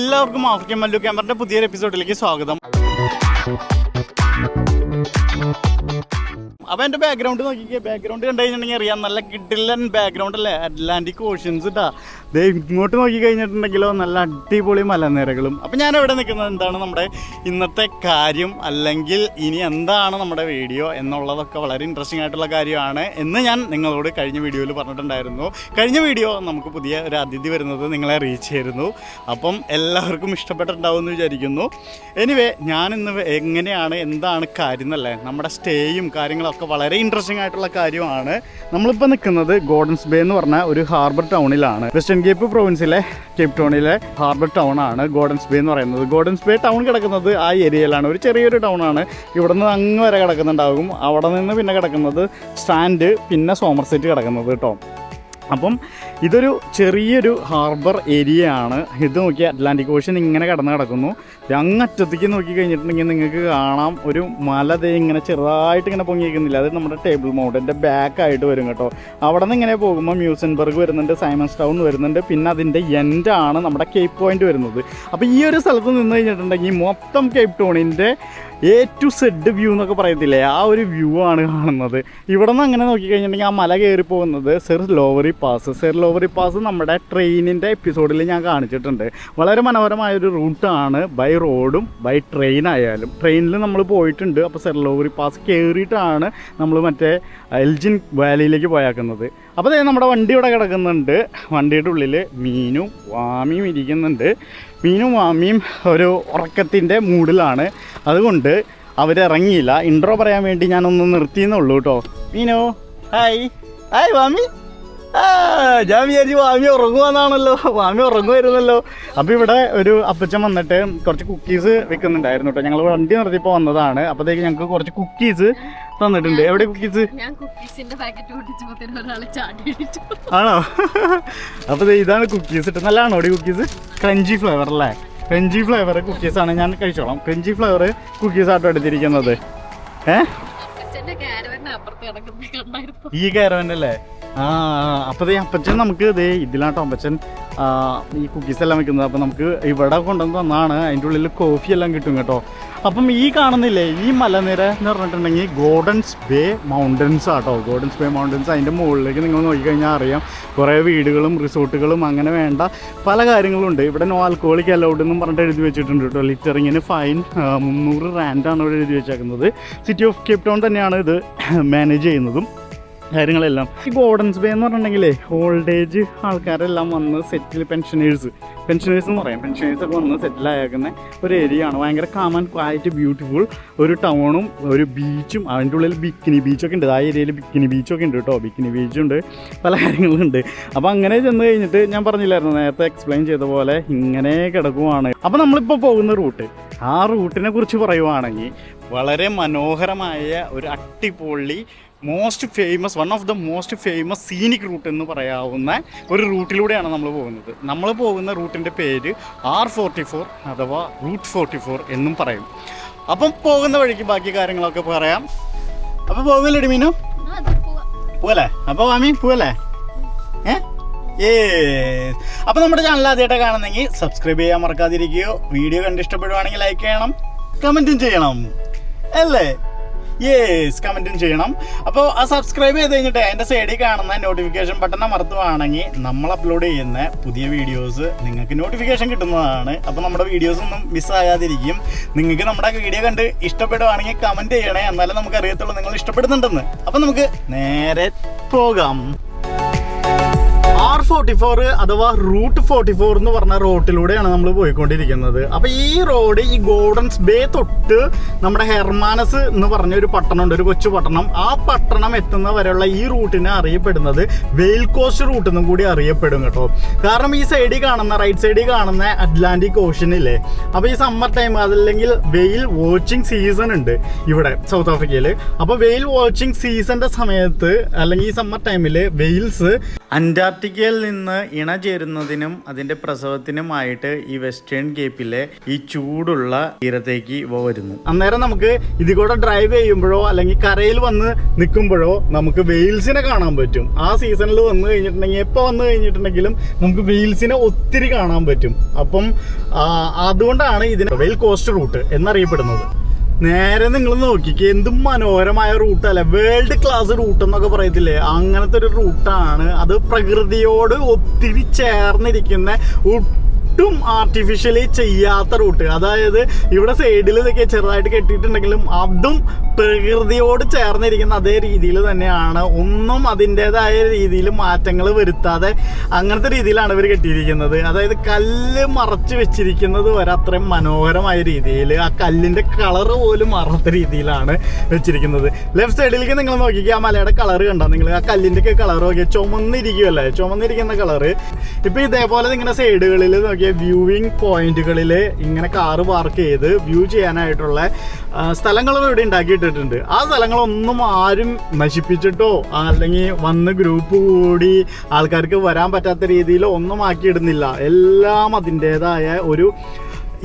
എല്ലാവർക്കും ആഫ്രിക്കൻ മല്ലു ക്യാമറിന്റെ പുതിയൊരു എപ്പിസോഡിലേക്ക് സ്വാഗതം. അപ്പോൾ എൻ്റെ ബാക്ക്ഗ്രൗണ്ട് നോക്കിക്കേ. ബാക്ക്ഗ്രൗണ്ട് കണ്ടു കഴിഞ്ഞിട്ടുണ്ടെങ്കിൽ അറിയാം, നല്ല കിഡിലൻ ബാക്ക്ഗ്രൗണ്ട് അല്ലേ. അറ്റ്ലാന്റിക് ഓഷ്യൻസ് ഇട്ടാ. ദേ ഇങ്ങോട്ട് നോക്കി കഴിഞ്ഞിട്ടുണ്ടെങ്കിലോ നല്ല അടിപൊളി മലനിരകളും. അപ്പം ഞാൻ എവിടെ നിൽക്കുന്നത്, എന്താണ് നമ്മുടെ ഇന്നത്തെ കാര്യം, അല്ലെങ്കിൽ ഇനി എന്താണ് നമ്മുടെ വീഡിയോ എന്നുള്ളതൊക്കെ വളരെ ഇൻട്രസ്റ്റിംഗ് ആയിട്ടുള്ള കാര്യമാണ് എന്ന് ഞാൻ നിങ്ങളോട് കഴിഞ്ഞ വീഡിയോയിൽ പറഞ്ഞിട്ടുണ്ടായിരുന്നു. കഴിഞ്ഞ വീഡിയോ നമുക്ക് പുതിയ ഒരു അതിഥി വരുന്നത് നിങ്ങളെ റീച്ച് ചെയ്തിരുന്നു. അപ്പം എല്ലാവർക്കും ഇഷ്ടപ്പെട്ടിട്ടുണ്ടാവും എന്ന് വിചാരിക്കുന്നു. എനിവേ ഞാൻ ഇന്ന് എങ്ങനെയാണ് എന്താണ് കാര്യം എന്നല്ലേ, നമ്മുടെ സ്റ്റേയും കാര്യങ്ങളൊക്കെ വളരെ ഇൻട്രസ്റ്റിംഗ് ആയിട്ടുള്ള കാര്യമാണ്. നമ്മളിപ്പോൾ നിൽക്കുന്നത് ഗോർഡൻസ് ബേ എന്ന് പറഞ്ഞ ഒരു ഹാർബർ ടൗണിലാണ്. വെസ്റ്റേൺ കേപ്പ് പ്രൊവിൻസിലെ കേപ്പ് ടൗണിലെ ഹാർബർ ടൗൺ ആണ് ഗോർഡൻസ് ബേ എന്ന് പറയുന്നത്. ഗോർഡൻസ് ബേ ടൗൺ കിടക്കുന്നത് ആ ഏരിയയിലാണ്. ഒരു ചെറിയൊരു ടൗൺ ആണ്. ഇവിടെ നിന്ന് അങ്ങ് വരെ കിടക്കുന്നുണ്ടാകും. അവിടെ നിന്ന് പിന്നെ കിടക്കുന്നത് സ്റ്റാൻഡ്, പിന്നെ സോമർസെറ്റ് കിടക്കുന്നത് കേട്ടോ. അപ്പം ഇതൊരു ചെറിയൊരു ഹാർബർ ഏരിയയാണ്. ഇത് നോക്കി അറ്റ്ലാന്റിക് ഓഷ്യൻ ഇങ്ങനെ കടന്ന് കിടക്കുന്നു. അങ്ങറ്റത്തേക്ക് നോക്കി കഴിഞ്ഞിട്ടുണ്ടെങ്കിൽ നിങ്ങൾക്ക് കാണാം ഒരു മല ദേ ഇങ്ങനെ ചെറുതായിട്ട് ഇങ്ങനെ പൊങ്ങിയിരിക്കുന്നില്ല. അത് നമ്മുടെ ടേബിൾ മൗണ്ടൻ്റെ ബാക്കായിട്ട് വരും കേട്ടോ. അവിടെ നിന്ന് ഇങ്ങനെ പോകുമ്പോൾ മ്യൂസൻബർഗ് വരുന്നുണ്ട്, സൈമൺസ് ടൗൺ വരുന്നുണ്ട്, പിന്നെ അതിൻ്റെ എൻഡാണ് നമ്മുടെ കേപ്പ് പോയിന്റ് വരുന്നത്. അപ്പോൾ ഈ ഒരു സ്ഥലത്ത് നിന്ന് കഴിഞ്ഞിട്ടുണ്ടെങ്കിൽ മൊത്തം കേപ്പ് ടൗണിൻ്റെ A to Z വ്യൂ എന്നൊക്കെ പറയത്തില്ലേ, ആ ഒരു വ്യൂ ആണ് കാണുന്നത്. ഇവിടെ നിന്ന് അങ്ങനെ നോക്കിക്കഴിഞ്ഞിട്ടുണ്ടെങ്കിൽ ആ മല കയറി പോകുന്നത് സെർ ലോവറി പാസ് നമ്മുടെ ട്രെയിനിൻ്റെ എപ്പിസോഡിൽ ഞാൻ കാണിച്ചിട്ടുണ്ട്. വളരെ മനോഹരമായൊരു റൂട്ടാണ്, ബൈ റോഡും ബൈ ട്രെയിൻ ആയാലും. ട്രെയിനിൽ നമ്മൾ പോയിട്ടുണ്ട്. അപ്പോൾ സെർ ലോവറി പാസ് കയറിയിട്ടാണ് നമ്മൾ മറ്റേ എൽജിൻ വാലിയിലേക്ക് പോയാക്കുന്നത്. അപ്പോൾ നമ്മുടെ വണ്ടി ഇവിടെ കിടക്കുന്നുണ്ട്. വണ്ടിയുടെ ഉള്ളിൽ മീനും വാമിയും ഇരിക്കുന്നുണ്ട്. മീനും വാമിയും ഒരു ഉറക്കത്തിൻ്റെ മൂഡിലാണ്. അതുകൊണ്ട് അവരിറങ്ങിയില്ല. ഇൻട്രോ പറയാൻ വേണ്ടി ഞാനൊന്ന് നിർത്തിയെന്നുള്ളൂ കേട്ടോ. മീനോ ഹായ്. ഹായ് വാമി. ഞാൻ വിചാരിച്ചു വാമി ഉറങ്ങുവാന്നാണല്ലോ. വാമി ഉറങ്ങുമായിരുന്നല്ലോ. അപ്പോൾ ഇവിടെ ഒരു അപ്പച്ചൻ വന്നിട്ട് കുറച്ച് കുക്കീസ് വെക്കുന്നുണ്ടായിരുന്നു കേട്ടോ. ഞങ്ങൾ വണ്ടി നിർത്തിയപ്പോൾ വന്നതാണ്. അപ്പോഴത്തേക്ക് ഞങ്ങൾക്ക് കുറച്ച് കുക്കീസ് തന്നിട്ടുണ്ട്. എവിടെ കുക്കീസ്? ആണോ? അപ്പോൾ ഇതാണ് കുക്കീസ് ഇട്ട്. നല്ലതാണോ ഈ കുക്കീസ്? ക്രഞ്ചി ഫ്ലേവർ അല്ലേ? ക്രഞ്ചി ഫ്ലേവർ കുക്കീസാണ്. ഞാൻ കഴിച്ചോളാം. ക്രഞ്ചി ഫ്ലേവർ കുക്കീസാട്ടോ എടുത്തിരിക്കുന്നത്. ഈ കാരവനല്ലേ? അപ്പോൾ അപ്പച്ചൻ നമുക്ക് ഇതിലാട്ടോ അപ്പച്ചൻ ഈ കുക്കീസ് എല്ലാം വെക്കുന്നത്. അപ്പോൾ നമുക്ക് ഇവിടെ കൊണ്ടുവന്ന് തന്നാണ്. അതിൻ്റെ ഉള്ളിൽ കോഫി എല്ലാം കിട്ടും കേട്ടോ. അപ്പം ഈ കാണുന്നില്ലേ ഈ മലനിര എന്ന് പറഞ്ഞിട്ടുണ്ടെങ്കിൽ ഗോർഡൻസ് ബേ മൗണ്ടൻസ് ആട്ടോ. Gordon's bay mountains. അതിൻ്റെ മുകളിലേക്ക് നിങ്ങൾ നോക്കിക്കഴിഞ്ഞാൽ അറിയാം കുറേ വീടുകളും റിസോർട്ടുകളും അങ്ങനെ വേണ്ട പല കാര്യങ്ങളുണ്ട്. ഇവിടെ നോ ആൽക്കഹോളിക് അലൗഡ് എന്നും പറഞ്ഞിട്ട് എഴുതി വെച്ചിട്ടുണ്ട് കേട്ടോ. ലിറ്ററിങ്ങിന് ഫൈൻ 300 റാൻഡാണ് ഇവിടെ എഴുതി വെച്ചേക്കുന്നത്. സിറ്റി ഓഫ് കേപ്പ് ടൗൺ തന്നെയാണ് ഇത് മാനേജ് ചെയ്യുന്നതും കാര്യങ്ങളെല്ലാം. ഈ ഗോർഡൻസ് ബേ എന്ന് പറഞ്ഞിട്ടുണ്ടെങ്കിലേ ഓൾഡ് ഏജ് ആൾക്കാരെല്ലാം വന്ന് സെറ്റിൽ പെൻഷനേഴ്സ് എന്ന് പറയാം. പെൻഷനേഴ്സൊക്കെ വന്ന് സെറ്റിലായേക്കുന്ന ഒരു ഏരിയ ആണ്. ഭയങ്കര കാം ആൻഡ് ക്വയറ്റ് ബ്യൂട്ടിഫുൾ ഒരു ടൗണും ഒരു ബീച്ചും. അതിൻ്റെ ഉള്ളിൽ ബിക്കിനി ബീച്ചൊക്കെ ഉണ്ട്. ആ ഏരിയയിൽ ബിക്കിനി ബീച്ചൊക്കെ ഉണ്ട് കേട്ടോ. ബിക്കിനി ബീച്ചുണ്ട്, പല കാര്യങ്ങളുണ്ട്. അപ്പോൾ അങ്ങനെ ചെന്ന് കഴിഞ്ഞിട്ട് ഞാൻ പറഞ്ഞില്ലായിരുന്നു നേരത്തെ എക്സ്പ്ലെയിൻ ചെയ്ത പോലെ ഇങ്ങനെ കിടക്കുവാണ്. അപ്പോൾ നമ്മളിപ്പോൾ പോകുന്ന റൂട്ട്, ആ റൂട്ടിനെ കുറിച്ച് പറയുവാണെങ്കിൽ വളരെ മനോഹരമായ ഒരു അടിപൊളി one of the most famous scenic route എന്ന് പറയാവുന്ന ഒരു റൂട്ടിലൂടെയാണ് നമ്മൾ പോകുന്നത്. നമ്മൾ പോകുന്ന റൂട്ടിൻ്റെ പേര് R44 അഥവാ റൂട്ട് 44 എന്നും പറയും. അപ്പം പോകുന്ന വഴിക്ക് ബാക്കി കാര്യങ്ങളൊക്കെ പറയാം. അപ്പോൾ പോകുന്നില്ലേ മീനു? പോവല്ലേ? അപ്പോൾ മാമി പോവല്ലേ? അപ്പോൾ നമ്മുടെ ചാനൽ ആദ്യമായിട്ട് കാണുന്നെങ്കിൽ സബ്സ്ക്രൈബ് ചെയ്യാൻ മറക്കാതിരിക്കുകയോ. വീഡിയോ കണ്ട് ഇഷ്ടപ്പെടുവാണെങ്കിൽ ലൈക്ക് ചെയ്യണം, കമൻറ്റും ചെയ്യണം അല്ലേ? കമൻറ്റും ചെയ്യണം. അപ്പോൾ ആ സബ്സ്ക്രൈബ് ചെയ്ത് കഴിഞ്ഞിട്ട് അതിൻ്റെ സൈഡിൽ കാണുന്ന നോട്ടിഫിക്കേഷൻ ബട്ടൺ അമർത്തുവാണെങ്കിൽ നമ്മൾ അപ്ലോഡ് ചെയ്യുന്ന പുതിയ വീഡിയോസ് നിങ്ങൾക്ക് നോട്ടിഫിക്കേഷൻ കിട്ടുന്നതാണ്. അപ്പോൾ നമ്മുടെ വീഡിയോസ് ഒന്നും മിസ്സാകാതിരിക്കും. നിങ്ങൾക്ക് നമ്മുടെ വീഡിയോ കണ്ട് ഇഷ്ടപ്പെടുവാണെങ്കിൽ കമൻറ്റ് ചെയ്യണേ, എന്നാലും നമുക്ക് അറിയത്തുള്ളൂ നിങ്ങൾ ഇഷ്ടപ്പെടുന്നുണ്ടെന്ന്. അപ്പോൾ നമുക്ക് നേരെ പോകാം. R44 അഥവാ റൂട്ട് 44 എന്ന് പറഞ്ഞ റോട്ടിലൂടെയാണ് നമ്മൾ പോയിക്കൊണ്ടിരിക്കുന്നത്. അപ്പോൾ ഈ റോഡ് ഈ ഗോർഡൻസ് ബേ തൊട്ട് നമ്മുടെ ഹെർമാനസ് എന്ന് പറഞ്ഞ ഒരു പട്ടണമുണ്ട്, ഒരു കൊച്ചു പട്ടണം. ആ പട്ടണം എത്തുന്ന വരെയുള്ള ഈ റൂട്ടിനെ അറിയപ്പെടുന്നത് വെയിൽ കോസ്റ്റ് റൂട്ട് എന്നും കൂടി അറിയപ്പെടും കേട്ടോ. കാരണം ഈ സൈഡിൽ കാണുന്ന റൈറ്റ് സൈഡിൽ കാണുന്ന അറ്റ്ലാന്റിക് ഓഷ്യൻ ഇല്ലേ, അപ്പോൾ ഈ സമ്മർ ടൈം അതല്ലെങ്കിൽ വെയിൽ വാച്ചിങ് സീസൺ ഉണ്ട് ഇവിടെ സൗത്ത് ആഫ്രിക്കയിൽ. അപ്പോൾ വെയിൽ വാച്ചിങ് സീസണിൻ്റെ സമയത്ത് അല്ലെങ്കിൽ ഈ സമ്മർ ടൈമിൽ വെയിൽസ് അന്റാർട്ടിക്കയിൽ നിന്ന് ഇണ ചേരുന്നതിനും അതിൻ്റെ പ്രസവത്തിനുമായിട്ട് ഈ വെസ്റ്റേൺ കേപ്പിലെ ഈ ചൂടുള്ള തീരത്തേക്ക് ഇവ വരുന്നു. അന്നേരം നമുക്ക് ഇതിൽ കൂടെ ഡ്രൈവ് ചെയ്യുമ്പോഴോ അല്ലെങ്കിൽ കരയിൽ വന്ന് നിൽക്കുമ്പോഴോ നമുക്ക് വെയിൽസിനെ കാണാൻ പറ്റും. ആ സീസണിൽ വന്നു കഴിഞ്ഞിട്ടുണ്ടെങ്കിൽ എപ്പോൾ വന്നു കഴിഞ്ഞിട്ടുണ്ടെങ്കിലും നമുക്ക് വെയിൽസിനെ ഒത്തിരി കാണാൻ പറ്റും. അപ്പം അതുകൊണ്ടാണ് ഇതിന് വെയിൽ കോസ്റ്റ് റൂട്ട് എന്നറിയപ്പെടുന്നത്. നേരെ നിങ്ങൾ നോക്കിക്കേ, എന്തും മനോഹരമായ റൂട്ടല്ലേ, വേൾഡ് ക്ലാസ് റൂട്ട് എന്നൊക്കെ പറയത്തില്ലേ, അങ്ങനത്തെ ഒരു റൂട്ടാണ്. അത് പ്രകൃതിയോട് ഒത്തിരി ചേർന്നിരിക്കുന്ന ഒട്ടും ആർട്ടിഫിഷ്യലി ചെയ്യാത്ത റൂട്ട്. അതായത് ഇവിടെ സൈഡിൽ ഇതൊക്കെ ചെറുതായിട്ട് കെട്ടിയിട്ടുണ്ടെങ്കിലും അതും പ്രകൃതിയോട് ചേർന്നിരിക്കുന്ന അതേ രീതിയിൽ തന്നെയാണ്. ഒന്നും അതിൻ്റെതായ രീതിയിൽ മാറ്റങ്ങൾ വരുത്താതെ അങ്ങനത്തെ രീതിയിലാണ് ഇവർ കെട്ടിയിരിക്കുന്നത്. അതായത് കല്ല് മറച്ച് വെച്ചിരിക്കുന്നത് വരെ അത്രയും മനോഹരമായ രീതിയിൽ, ആ കല്ലിൻ്റെ കളറ് പോലും മാറാത്ത രീതിയിലാണ് വെച്ചിരിക്കുന്നത്. ലെഫ്റ്റ് സൈഡിലേക്ക് നിങ്ങൾ നോക്കിക്കുക, ആ മലയുടെ കളറ് കണ്ടോ നിങ്ങൾ, ആ കല്ലിൻ്റെ ഒക്കെ കളർ നോക്കിയാൽ ചുമന്നിരിക്കുമല്ലേ, ചുമന്നിരിക്കുന്ന കളറ്. ഇപ്പം ഇതേപോലെ നിങ്ങളുടെ സൈഡുകളിൽ നോക്കിയാൽ വ്യൂവിങ് പോയിന്റുകളിൽ ഇങ്ങനെ കാറ് പാർക്ക് ചെയ്ത് വ്യൂ ചെയ്യാനായിട്ടുള്ള സ്ഥലങ്ങളും ഇവിടെ ഉണ്ടാക്കിയിട്ടിട്ടുണ്ട്. ആ സ്ഥലങ്ങളൊന്നും ആരും നശിപ്പിച്ചിട്ടോ അല്ലെങ്കിൽ വന്ന് ഗ്രൂപ്പ് കൂടി ആൾക്കാർക്ക് വരാൻ പറ്റാത്ത രീതിയിൽ ഒന്നും ആക്കിയിടുന്നില്ല. എല്ലാം അതിൻ്റെതായ ഒരു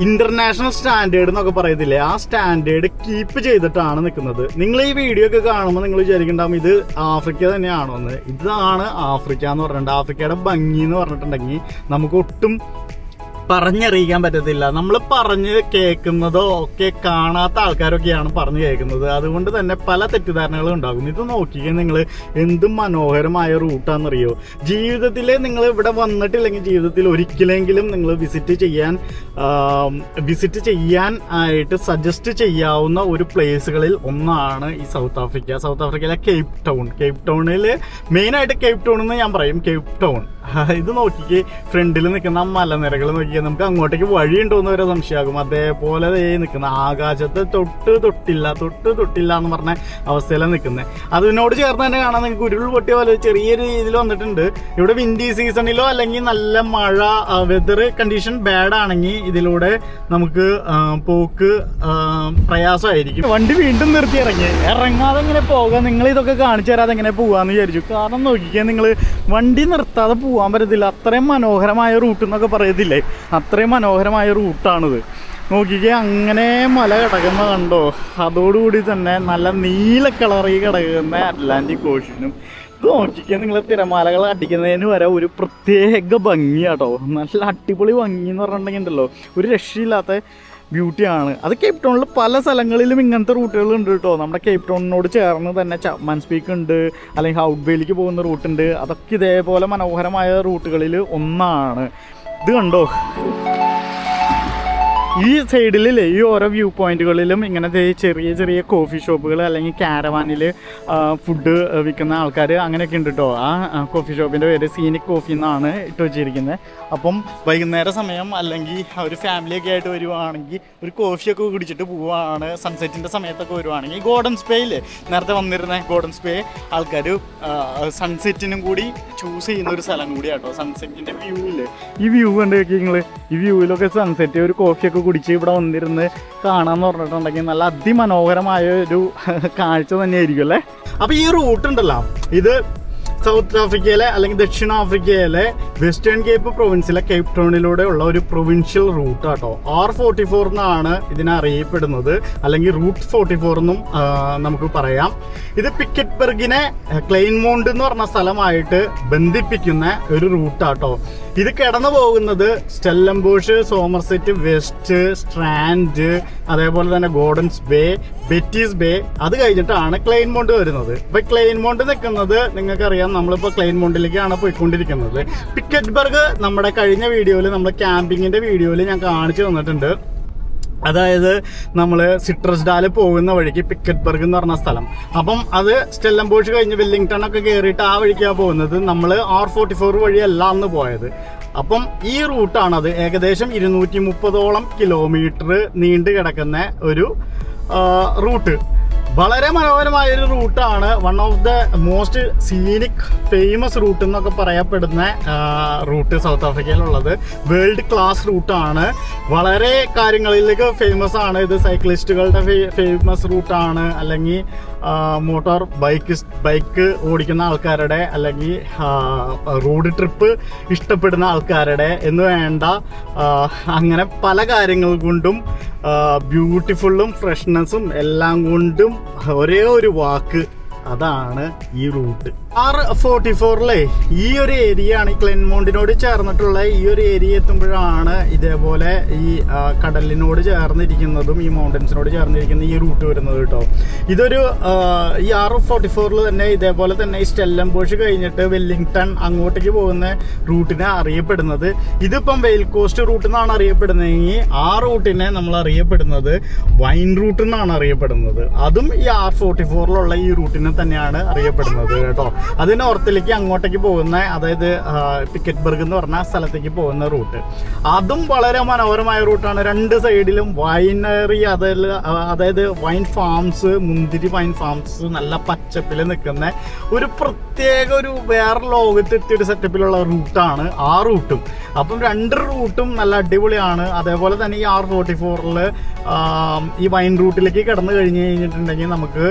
ഇന്റർനാഷണൽ സ്റ്റാൻഡേർഡ് എന്നൊക്കെ പറയത്തില്ലേ, ആ സ്റ്റാൻഡേർഡ് കീപ്പ് ചെയ്തിട്ടാണ് നിൽക്കുന്നത്. നിങ്ങൾ ഈ വീഡിയോ ഒക്കെ കാണുമ്പോൾ നിങ്ങൾ വിചാരിക്കണ്ടാവും ഇത് ആഫ്രിക്ക തന്നെയാണോ എന്ന്. ഇതാണ് ആഫ്രിക്ക എന്ന് പറഞ്ഞിട്ടുണ്ട്. ആഫ്രിക്കയുടെ ഭംഗി എന്ന് പറഞ്ഞിട്ടുണ്ടെങ്കിൽ നമുക്ക് ഒട്ടും പറഞ്ഞറിയിക്കാൻ പറ്റത്തില്ല. നമ്മൾ പറഞ്ഞ് കേൾക്കുന്നതോ ഒക്കെ കാണാത്ത ആൾക്കാരൊക്കെയാണ് പറഞ്ഞു കേൾക്കുന്നത്. അതുകൊണ്ട് തന്നെ പല തെറ്റിദ്ധാരണകളും ഉണ്ടാകും. ഇത് നോക്കിക്കേ നിങ്ങൾ, എന്തും മനോഹരമായ റൂട്ടാണെന്നറിയോ. ജീവിതത്തിൽ നിങ്ങൾ ഇവിടെ വന്നിട്ടില്ലെങ്കിൽ ജീവിതത്തിൽ ഒരിക്കലെങ്കിലും നിങ്ങൾ വിസിറ്റ് ചെയ്യാൻ ആയിട്ട് സജസ്റ്റ് ചെയ്യാവുന്ന ഒരു പ്ലേസുകളിൽ ഒന്നാണ് ഈ സൗത്ത് ആഫ്രിക്ക. സൗത്ത് ആഫ്രിക്കയിലെ കേപ്പ് ടൗണിൽ മെയിനായിട്ട് കേപ്പ് ടൗൺ എന്ന് ഞാൻ പറയും. കേപ്പ് ടൗൺ ഇത് നോക്കിക്കേ, ഫ്രണ്ടിൽ നിൽക്കുന്ന മലനിരകൾ നോക്കിയാൽ നമുക്ക് അങ്ങോട്ടേക്ക് വഴിയുണ്ടോയെന്ന് വരെ സംശയമാകും. അതേപോലെ നിൽക്കുന്ന ആകാശത്ത് തൊട്ടില്ല എന്ന് പറഞ്ഞ അവസ്ഥയിലാണ് നിൽക്കുന്നത്. അതിനോട് ചേർന്ന് തന്നെ കാണാൻ നിങ്ങൾക്ക് ഉരുൾ പൊട്ടിയ പോലെ ചെറിയൊരു രീതിയിൽ വന്നിട്ടുണ്ട്. ഇവിടെ വിൻഡി സീസണിലോ അല്ലെങ്കിൽ നല്ല മഴ വെതർ കണ്ടീഷൻ ബാഡ് ആണെങ്കിൽ ഇതിലൂടെ നമുക്ക് പോക്ക് പ്രയാസമായിരിക്കും. വണ്ടി വീണ്ടും നിർത്തി ഇറങ്ങാതെ എങ്ങനെ പോകാം, നിങ്ങൾ ഇതൊക്കെ കാണിച്ചു തരാതെ എങ്ങനെ പോകാമെന്ന് വിചാരിച്ചു. കാരണം നോക്കിക്കാൻ നിങ്ങൾ വണ്ടി നിർത്താതെ പോകാൻ പറ്റത്തില്ല. അത്രയും മനോഹരമായ റൂട്ട് എന്നൊക്കെ പറയത്തില്ലേ, അത്രയും മനോഹരമായ റൂട്ടാണിത്. നോക്കിക്കേ, അങ്ങനെ മല കിടക്കുന്ന കണ്ടോ, അതോടുകൂടി തന്നെ നല്ല നീല കളറിൽ കിടക്കുന്ന അറ്റ്ലാന്റിക് ഓഷ്യനും. ഇത് നോക്കിക്കേ, നിങ്ങൾ തിരമാലകൾ അടിക്കുന്നതിന് വരെ ഒരു പ്രത്യേക ഭംഗിയാട്ടോ. നല്ല അടിപൊളി ഭംഗി എന്ന് പറഞ്ഞിട്ടുണ്ടെങ്കിൽ ഉണ്ടല്ലോ, ഒരു രക്ഷയില്ലാത്ത ബ്യൂട്ടിയാണ്. അത് കേപ്പ് ടൗണിൽ പല സ്ഥലങ്ങളിലും ഇങ്ങനത്തെ റൂട്ടുകൾ ഉണ്ട് കേട്ടോ. നമ്മുടെ കേപ്പ് ടൗണിനോട് ചേർന്ന് തന്നെ ചാപ്മാൻ സ്പീക്ക് ഉണ്ട്, അല്ലെങ്കിൽ ഹൗട്ട് ബേയിലേക്ക് പോകുന്ന റൂട്ടുണ്ട്. അതൊക്കെ ഇതേപോലെ മനോഹരമായ റൂട്ടുകളിൽ ഒന്നാണ്. ഇത് കണ്ടോ, ഈ സൈഡിലല്ലേ ഈ ഓരോ വ്യൂ പോയിന്റുകളിലും ഇങ്ങനത്തെ ചെറിയ ചെറിയ കോഫി ഷോപ്പുകൾ അല്ലെങ്കിൽ കാരവാനിൽ ഫുഡ് വിൽക്കുന്ന ആൾക്കാർ അങ്ങനെയൊക്കെ ഉണ്ട് കേട്ടോ. ആ കോഫി ഷോപ്പിൻ്റെ പേര് സീനിക് കോഫി എന്നാണ് ഇട്ട് വെച്ചിരിക്കുന്നത്. അപ്പം വൈകുന്നേര സമയം അല്ലെങ്കിൽ ഒരു ഫാമിലിയൊക്കെ ആയിട്ട് വരുവാണെങ്കിൽ ഒരു കോഫിയൊക്കെ കുടിച്ചിട്ട് പോവുകയാണ്, സൺസെറ്റിൻ്റെ സമയത്തൊക്കെ വരുവാണെങ്കിൽ ഗോൾഡൻ സ്പേയില്ലേ, നേരത്തെ വന്നിരുന്ന ഗോൾഡൻ സ്പേ ആൾക്കാർ സൺസെറ്റിനും കൂടി ചൂസ് ചെയ്യുന്ന ഒരു സ്ഥലം കൂടിയാട്ടോ. സൺസെറ്റിൻ്റെ വ്യൂ ഇല്ലേ, ഈ വ്യൂ കണ്ട് നോക്കി നിങ്ങൾ, ഈ വ്യൂവിലൊക്കെ സൺസെറ്റ് ഒരു കോഫിയൊക്കെ കുടിച്ച് ഇവിടെ വന്നിരുന്ന് കാണാമെന്ന് പറഞ്ഞിട്ടുണ്ടെങ്കിൽ നല്ല അതിമനോഹരമായ ഒരു കാഴ്ച തന്നെയായിരിക്കും അല്ലേ. അപ്പോൾ ഈ റൂട്ട് ഉണ്ടല്ലോ, ഇത് സൗത്ത് ആഫ്രിക്കയിലെ അല്ലെങ്കിൽ ദക്ഷിണാഫ്രിക്കയിലെ വെസ്റ്റേൺ കേപ്പ് പ്രൊവിൻസിലെ കേപ്പ് ടൗണിലൂടെ ഉള്ള ഒരു പ്രൊവിൻഷ്യൽ റൂട്ട് കേട്ടോ. R44 എന്നാണ് ഇതിനെ അറിയപ്പെടുന്നത്, അല്ലെങ്കിൽ റൂട്ട് 44 എന്നും നമുക്ക് പറയാം. ഇത് പിക്കറ്റ്ബർഗിനെ ക്ലെയിൻമോണ്ട് എന്ന് പറഞ്ഞ സ്ഥലമായിട്ട് ബന്ധിപ്പിക്കുന്ന ഒരു റൂട്ടാട്ടോ. ഇത് കിടന്നു പോകുന്നത് സ്റ്റെല്ലംബോഷ്, സോമർസെറ്റ് വെസ്റ്റ്, സ്ട്രാൻഡ്, അതേപോലെ തന്നെ ഗോർഡൻസ് ബേ, ബെറ്റീസ് ബേ, അത് കഴിഞ്ഞിട്ടാണ് ക്ലെയിൻമോണ്ട് വരുന്നത്. അപ്പോൾ ക്ലെയിൻമോണ്ട് നിൽക്കുന്നത് നിങ്ങൾക്കറിയാം, നമ്മളിപ്പോൾ ക്ലെയിൻമോണ്ടിലേക്കാണ് പോയിക്കൊണ്ടിരിക്കുന്നത്. പിക്കറ്റ്ബർഗ് നമ്മുടെ കഴിഞ്ഞ വീഡിയോയിൽ, നമ്മൾ ക്യാമ്പിങ്ങിൻ്റെ വീഡിയോയിൽ ഞാൻ കാണിച്ചു തന്നിട്ടുണ്ട്. അതായത് നമ്മൾ സിട്രസ് ഡാല് പോകുന്ന വഴിക്ക് പിക്കറ്റ്ബർഗ് എന്ന് പറഞ്ഞ സ്ഥലം. അപ്പം അത് സ്റ്റെല്ലംബോഷ് കഴിഞ്ഞ് വെല്ലിംഗ്ടൺ ഒക്കെ കയറിയിട്ട് ആ വഴിക്കാണ് പോകുന്നത്. നമ്മൾ R44 വഴിയല്ല അന്ന് പോയത്. അപ്പം ഈ റൂട്ടാണത്. ഏകദേശം 230ഓളം കിലോമീറ്റർ നീണ്ടു കിടക്കുന്ന ഒരു റൂട്ട്. വളരെ മനോഹരമായൊരു റൂട്ടാണ്. One of the most scenic famous route എന്നൊക്കെ പറയപ്പെടുന്ന റൂട്ട് സൗത്ത് ആഫ്രിക്കയിലുള്ളത്. വേൾഡ് ക്ലാസ് റൂട്ടാണ്. വളരെ കാര്യങ്ങളിലേക്ക് ഫേമസ് ആണ്. ഇത് സൈക്ലിസ്റ്റുകളുടെ ഫേമസ് റൂട്ടാണ്, അല്ലെങ്കിൽ ബൈക്ക് ഓടിക്കുന്ന ആൾക്കാരുടെ, അല്ലെങ്കിൽ റോഡ് ട്രിപ്പ് ഇഷ്ടപ്പെടുന്ന ആൾക്കാരുടെ എന്ന് വേണ്ട, അങ്ങനെ പല കാര്യങ്ങൾ കൊണ്ടും ബ്യൂട്ടിഫുള്ളും ഫ്രഷ്നെസ്സും എല്ലാം കൊണ്ടും ഒരേ ഒരു വാക്ക്, അതാണ് ഈ റൂട്ട്. R44 ഈ ഒരു ഏരിയ ആണ്, ഈ ക്ലെൻമോണ്ടിനോട് ചേർന്നിട്ടുള്ള ഈ ഒരു ഏരിയ എത്തുമ്പോഴാണ് ഇതേപോലെ ഈ കടലിനോട് ചേർന്നിരിക്കുന്നതും ഈ മൗണ്ടൻസിനോട് ചേർന്നിരിക്കുന്ന ഈ റൂട്ട് വരുന്നത് കേട്ടോ. ഇതൊരു ഈ R44 തന്നെ ഇതേപോലെ തന്നെ ഈ സ്റ്റെല്ലംബോഷ് കഴിഞ്ഞിട്ട് വെല്ലിംഗ്ടൺ അങ്ങോട്ടേക്ക് പോകുന്ന റൂട്ടിനെ അറിയപ്പെടുന്നത്. ഇതിപ്പം വെയിൽ കോസ്റ്റ് റൂട്ട് എന്നാണ് അറിയപ്പെടുന്നതെങ്കിൽ ആ റൂട്ടിനെ നമ്മൾ അറിയപ്പെടുന്നത് വൈൻ റൂട്ട് എന്നാണ് അറിയപ്പെടുന്നത്. അതും ഈ R44 ഈ റൂട്ടിനെ തന്നെയാണ് അറിയപ്പെടുന്നത് കേട്ടോ. അത് നോർത്തിലേക്ക് അങ്ങോട്ടേക്ക് പോകുന്ന, അതായത് പിക്കറ്റ്ബർഗ് എന്ന് പറഞ്ഞ സ്ഥലത്തേക്ക് പോകുന്ന റൂട്ട്, അതും വളരെ മനോഹരമായ റൂട്ടാണ്. രണ്ട് സൈഡിലും വൈനറി, അതായത് വൈൻ ഫാംസ്, മുന്തിരി വൈൻ ഫാംസ് നല്ല പച്ചപ്പിൽ നിൽക്കുന്ന ഒരു പ്രത്യേക ഒരു വേറെ ലോകത്തെത്തിയൊരു സെറ്റപ്പിലുള്ള റൂട്ടാണ് ആ റൂട്ടും. അപ്പം രണ്ട് റൂട്ടും നല്ല അടിപൊളിയാണ്. അതേപോലെ തന്നെ ഈ R44 ഈ വൈൻ റൂട്ടിലേക്ക് കടന്നു കഴിഞ്ഞ് കഴിഞ്ഞിട്ടുണ്ടെങ്കിൽ നമുക്ക്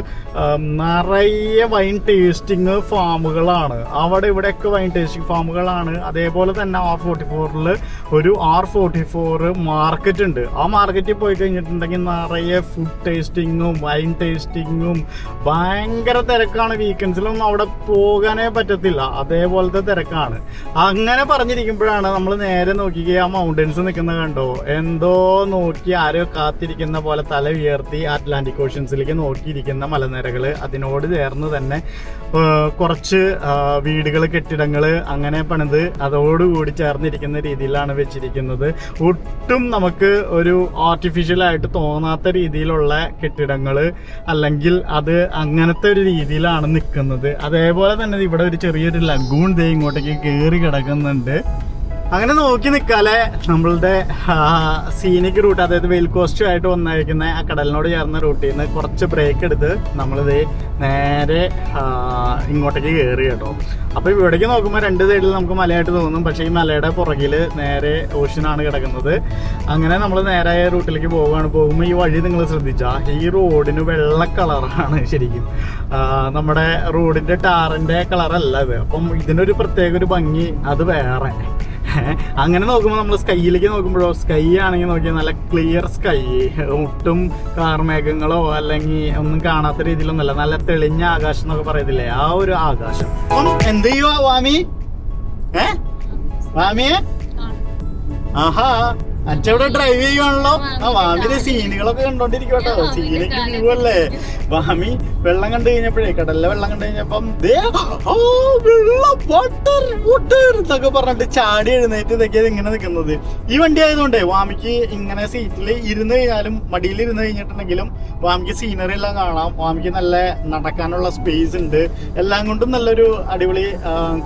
നിറയെ വൈൻ ടേസ്റ്റിംഗ് ഫാമുകളാണ്. അവിടെ ഇവിടെയൊക്കെ വൈൻ ടേസ്റ്റിംഗ് ഫാമുകളാണ്. അതേപോലെ തന്നെ R44 ഒരു R44 മാർക്കറ്റ് ഉണ്ട്. ആ മാർക്കറ്റിൽ പോയി കഴിഞ്ഞിട്ടുണ്ടെങ്കിൽ നിറയെ ഫുഡ് ടേസ്റ്റിങ്ങും വൈൻ ടേസ്റ്റിങ്ങും ഭയങ്കര തിരക്കാണ്. വീക്കെൻഡ്സിലൊന്നും അവിടെ പോകാനേ പറ്റത്തില്ല, അതേപോലത്തെ തിരക്കാണ്. അങ്ങനെ പറഞ്ഞിരിക്കുമ്പോഴാണ് നമ്മൾ നേരെ നോക്കിക്കുക, ആ മൗണ്ടൻസ് നിൽക്കുന്നത് കണ്ടോ, എന്തോ നോക്കി ആരോ കാത്തിരിക്കുന്ന പോലെ തല ഉയർത്തി അറ്റ്ലാന്റിക് ഓഷ്യൻസിലേക്ക് നോക്കിയിരിക്കുന്ന മലനിരകൾ, അതിനോട് ചേർന്ന് തന്നെ കുറച്ച് വീടുകൾ, കെട്ടിടങ്ങൾ അങ്ങനെ പണിത് അതോടുകൂടി ചേർന്നിരിക്കുന്ന രീതിയിലാണ് വെച്ചിരിക്കുന്നത്. ഒട്ടും നമുക്ക് ഒരു ആർട്ടിഫിഷ്യലായിട്ട് തോന്നാത്ത രീതിയിലുള്ള കെട്ടിടങ്ങൾ, അല്ലെങ്കിൽ അത് അങ്ങനത്തെ ഒരു രീതിയിലാണ് നിൽക്കുന്നത്. അതേപോലെ തന്നെ ഇവിടെ ഒരു ചെറിയൊരു ലഗൂൺ ദേ ഇങ്ങോട്ടേക്ക് കയറി കിടക്കുന്നുണ്ട്. അങ്ങനെ നോക്കി നിൽക്കാലെ നമ്മളുടെ സീനിക് റൂട്ട്, അതായത് വെയിൽ കോസ്റ്റുമായിട്ട് വന്നിരിക്കുന്ന ആ കടലിനോട് ചേർന്ന റൂട്ടിൽ നിന്ന് കുറച്ച് ബ്രേക്ക് എടുത്ത് നമ്മളിത് നേരെ ഇങ്ങോട്ടേക്ക് കയറി കേട്ടോ. അപ്പോൾ ഇവിടേക്ക് നോക്കുമ്പോൾ രണ്ട് സൈഡിൽ നമുക്ക് മലയായിട്ട് തോന്നും, പക്ഷേ ഈ മലയുടെ പുറകിൽ നേരെ ഓഷ്യനാണ് കിടക്കുന്നത്. അങ്ങനെ നമ്മൾ നേരായ റൂട്ടിലേക്ക് പോകുമ്പോൾ ഈ വഴി നിങ്ങൾ ശ്രദ്ധിച്ചാൽ ഈ റോഡിന് വെള്ള കളറാണ് ശരിക്കും. നമ്മുടെ റോഡിൻ്റെ ടാറിൻ്റെ കളറല്ല ഇത്. അപ്പം ഇതിനൊരു പ്രത്യേക ഒരു ഭംഗി അത് വേറെ. അങ്ങനെ നോക്കുമ്പോൾ നമ്മൾ സ്കൈയിലേക്ക് നോക്കുമ്പോഴോ, സ്കൈ ആണെങ്കിൽ നോക്കിയാൽ നല്ല ക്ലിയർ സ്കൈ, ഒട്ടും കാർമേഘങ്ങളോ അല്ലെങ്കിൽ ഒന്നും കാണാത്ത രീതിയിലൊന്നുമല്ല, നല്ല തെളിഞ്ഞ ആകാശം എന്നൊക്കെ പറയത്തില്ലേ, ആ ഒരു ആകാശം. അപ്പം എന്ത് ചെയ്യുവാ വാമി? വാമിയെ ആഹാ, അച്ഛവിടെ ഡ്രൈവ് ചെയ്യുവാണല്ലോ. ആ വാമിന്റെ സീനുകളൊക്കെ കണ്ടോണ്ടിരിക്കും കേട്ടോ. സീനൊക്കെ വ്യൂ അല്ലേ. വാമി വെള്ളം കണ്ടു കഴിഞ്ഞപ്പോഴേ, കടലിലെ വെള്ളം കണ്ടു കഴിഞ്ഞപ്പം എന്നൊക്കെ പറഞ്ഞിട്ട് ചാടി എഴുന്നേറ്റ് ഇതൊക്കെയാണ് ഇങ്ങനെ നിൽക്കുന്നത്. ഈ വണ്ടി ആയതുകൊണ്ടേ വാമിക്ക് ഇങ്ങനെ സീറ്റിൽ ഇരുന്ന് കഴിഞ്ഞാലും, മടിയിൽ ഇരുന്ന് കഴിഞ്ഞിട്ടുണ്ടെങ്കിലും വാമിക്ക് സീനറി എല്ലാം കാണാം. വാമിക്ക് നല്ല നടക്കാനുള്ള സ്പേസ് ഉണ്ട്. എല്ലാം കൊണ്ടും നല്ലൊരു അടിപൊളി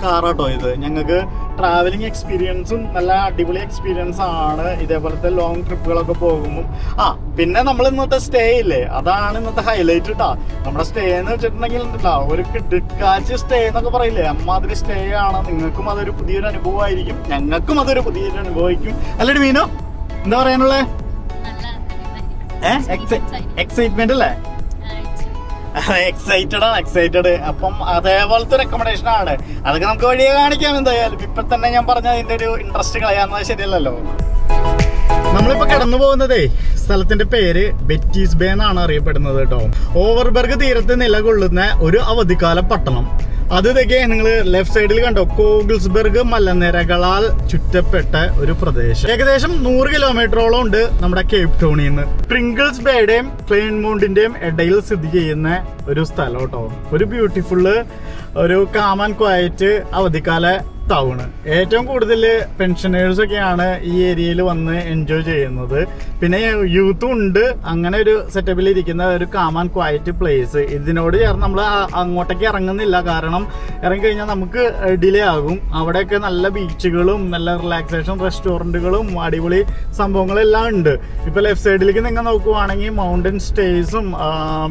കാറാട്ടോ ഇത്. ഞങ്ങൾക്ക് ട്രാവലിംഗ് എക്സ്പീരിയൻസും നല്ല അടിപൊളി എക്സ്പീരിയൻസ് ആണ് ഇതേപോലത്തെ ലോങ് ട്രിപ്പുകളൊക്കെ പോകുമ്പോൾ. പിന്നെ നമ്മൾ ഇന്നത്തെ സ്റ്റേ ഇല്ലേ, അതാണ് ഇന്നത്തെ ഹൈലൈറ്റ് കേട്ടോ. നമ്മുടെ സ്റ്റേ എന്ന് വെച്ചിട്ടുണ്ടെങ്കിൽ ഒരു കിടക്കാച്ച് സ്റ്റേ എന്നൊക്കെ പറയില്ലേ, അമ്മാതിരി സ്റ്റേ ആണ്. നിങ്ങൾക്കും അതൊരു പുതിയൊരു അനുഭവമായിരിക്കും, ഞങ്ങൾക്കും അതൊരു പുതിയൊരു അനുഭവമായിരിക്കും. അല്ലടി മീനോ, എന്താ പറയാനുള്ളത്? എക്സൈറ്റ്മെന്റ് അല്ലേ? എക്സൈറ്റഡ്. അപ്പം അതേപോലത്തെ ഒരു അക്കോമഡേഷൻ ആണ്. അതൊക്കെ നമുക്ക് വഴിയെ കാണിക്കാം. എന്തായാലും ഇപ്പൊ തന്നെ ഞാൻ പറഞ്ഞ അതിന്റെ ഒരു ഇൻട്രസ്റ്റ് കളയാന്നത് ശരിയല്ലല്ലോ. നമ്മളിപ്പോ കടന്നു പോകുന്നതേ സ്ഥലത്തിന്റെ പേര് ബെറ്റീസ് ബേ എന്നാണ് അറിയപ്പെടുന്നത് കേട്ടോ. ഓവർബർഗ് തീരത്ത് നിലകൊള്ളുന്ന ഒരു അവധിക്കാല പട്ടണം. അത് ഇതൊക്കെ നിങ്ങൾ ലെഫ്റ്റ് സൈഡിൽ കണ്ടോ, കോഗിൾസ്ബർഗ് മലനിരകളാൽ ചുറ്റപ്പെട്ട ഒരു പ്രദേശം. ഏകദേശം 100 കിലോമീറ്ററോളം ഉണ്ട് നമ്മുടെ കേപ്പ് ടൗണിൽ നിന്ന്. പ്രിങ്കിൾസ് ബേയുടെയും ക്ലെയിൻമോണ്ടിന്റെയും ഇടയിൽ സ്ഥിതി ചെയ്യുന്ന ഒരു സ്ഥലം കേട്ടോ. ഒരു ബ്യൂട്ടിഫുള്ള്, ഒരു കാം ആൻഡ് ക്വയറ്റ് അവധിക്കാല ടൗണ്. ഏറ്റവും കൂടുതൽ പെൻഷനേഴ്സ് ഒക്കെയാണ് ഈ ഏരിയയിൽ വന്ന് എൻജോയ് ചെയ്യുന്നത്. പിന്നെ യൂത്തും ഉണ്ട്. അങ്ങനെ ഒരു സെറ്റപ്പിൽ ഇരിക്കുന്ന ഒരു കാം ആൻഡ് ക്വയറ്റ് പ്ലേസ്. ഇതിനോട് ചേർന്ന് നമ്മൾ അങ്ങോട്ടേക്ക് ഇറങ്ങുന്നില്ല, കാരണം ഇറങ്ങിക്കഴിഞ്ഞാൽ നമുക്ക് ഡിലേ ആകും. അവിടെയൊക്കെ നല്ല ബീച്ചുകളും നല്ല റിലാക്സേഷൻ റെസ്റ്റോറൻറ്റുകളും അടിപൊളി സംഭവങ്ങളെല്ലാം ഉണ്ട്. ഇപ്പോൾ ലെഫ്റ്റ് സൈഡിലേക്ക് നിങ്ങൾ നോക്കുവാണെങ്കിൽ മൗണ്ടൻ സ്റ്റേസും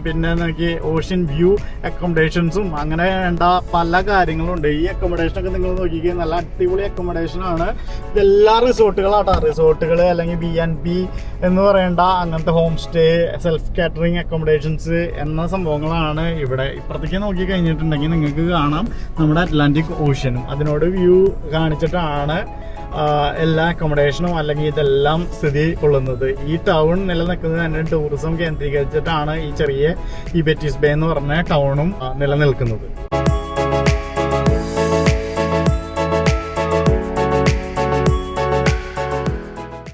പിന്നെ നോക്കി ഓഷ്യൻ വ്യൂ അക്കോമഡേഷൻസും അങ്ങനെ വേണ്ട പല കാര്യങ്ങളും ഉണ്ട്. ഈ അക്കോമഡേഷനൊക്കെ നിങ്ങൾ നോക്കി നോക്കി, നല്ല അടിപൊളി അക്കോമഡേഷൻ ആണ്. ഇതെല്ലാം റിസോർട്ടുകളാട്ടോ. റിസോർട്ടുകൾ അല്ലെങ്കിൽ B&B എന്ന് പറയേണ്ട അങ്ങനത്തെ home stay, self catering accommodations എന്ന സംഭവങ്ങളാണ് ഇവിടെ. ഇപ്പുറത്തേക്ക് നോക്കി കഴിഞ്ഞിട്ടുണ്ടെങ്കിൽ നിങ്ങൾക്ക് കാണാം നമ്മുടെ അറ്റ്ലാന്റിക് ഓഷ്യനും. അതിനോട് വ്യൂ കാണിച്ചിട്ടാണ് എല്ലാ അക്കോമഡേഷനും അല്ലെങ്കിൽ ഇതെല്ലാം സ്ഥിതി കൊള്ളുന്നത്. ഈ ടൗൺ നിലനിൽക്കുന്നത് തന്നെ ടൂറിസം കേന്ദ്രീകരിച്ചിട്ടാണ്. ഈ ചെറിയ ഈ ബെറ്റീസ് ബേ എന്ന് പറഞ്ഞ ടൗണും നിലനിൽക്കുന്നത്.